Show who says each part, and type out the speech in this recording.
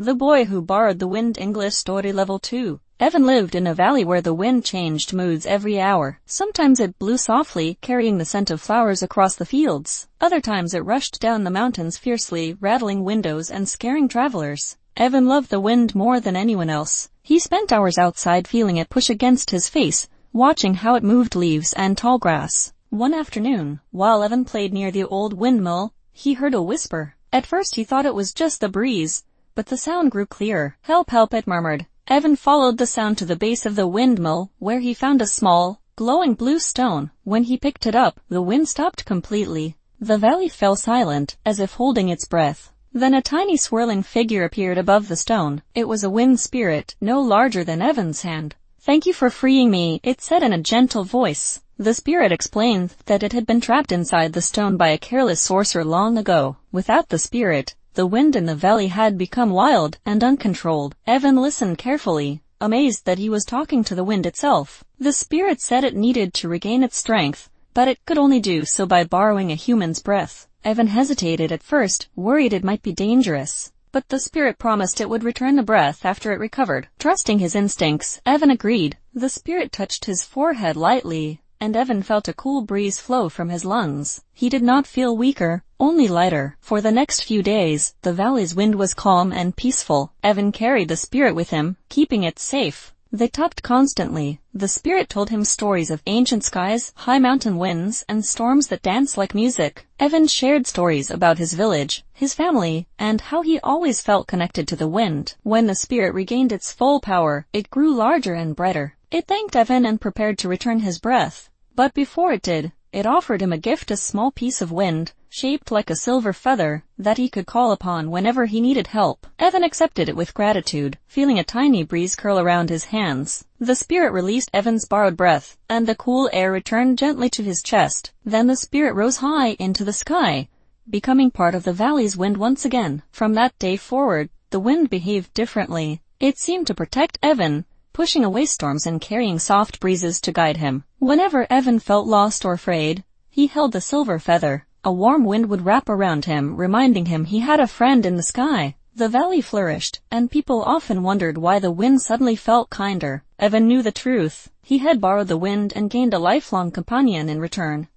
Speaker 1: The Boy Who Borrowed the Wind. English Story Level 2. Evan lived in a valley where the wind changed moods every hour. Sometimes it blew softly, carrying the scent of flowers across the fields. Other times it rushed down the mountains fiercely, rattling windows and scaring travelers. Evan loved the wind more than anyone else. He spent hours outside feeling it push against his face, watching how it moved leaves and tall grass. One afternoon, while Evan played near the old windmill, he heard a whisper. At first he thought it was just the breeze, but the sound grew clearer. "Help, help," it murmured. Evan followed the sound to the base of the windmill, where he found a small, glowing blue stone. When he picked it up, the wind stopped completely. The valley fell silent, as if holding its breath. Then a tiny swirling figure appeared above the stone. It was a wind spirit, no larger than Evan's hand. "Thank you for freeing me," it said in a gentle voice. The spirit explained that it had been trapped inside the stone by a careless sorcerer long ago. Without the spirit, the wind in the valley had become wild and uncontrolled. Evan listened carefully, amazed that he was talking to the wind itself. The spirit said it needed to regain its strength, but it could only do so by borrowing a human's breath. Evan hesitated at first, worried it might be dangerous. But the spirit promised it would return the breath after it recovered. Trusting his instincts, Evan agreed. The spirit touched his forehead lightly, and Evan felt a cool breeze flow from his lungs. He did not feel weaker, only lighter. For the next few days, the valley's wind was calm and peaceful. Evan carried the spirit with him, keeping it safe. They talked constantly. The spirit told him stories of ancient skies, high mountain winds, and storms that dance like music. Evan shared stories about his village, his family, and how he always felt connected to the wind. When the spirit regained its full power, it grew larger and brighter. It thanked Evan and prepared to return his breath. But before it did, it offered him a gift, a small piece of wind, shaped like a silver feather, that he could call upon whenever he needed help. Evan accepted it with gratitude, feeling a tiny breeze curl around his hands. The spirit released Evan's borrowed breath, and the cool air returned gently to his chest. Then the spirit rose high into the sky, becoming part of the valley's wind once again. From that day forward, the wind behaved differently. It seemed to protect Evan, pushing away storms and carrying soft breezes to guide him. Whenever Evan felt lost or afraid, he held the silver feather. A warm wind would wrap around him, reminding him he had a friend in the sky. The valley flourished, and people often wondered why the wind suddenly felt kinder. Evan knew the truth. He had borrowed the wind and gained a lifelong companion in return.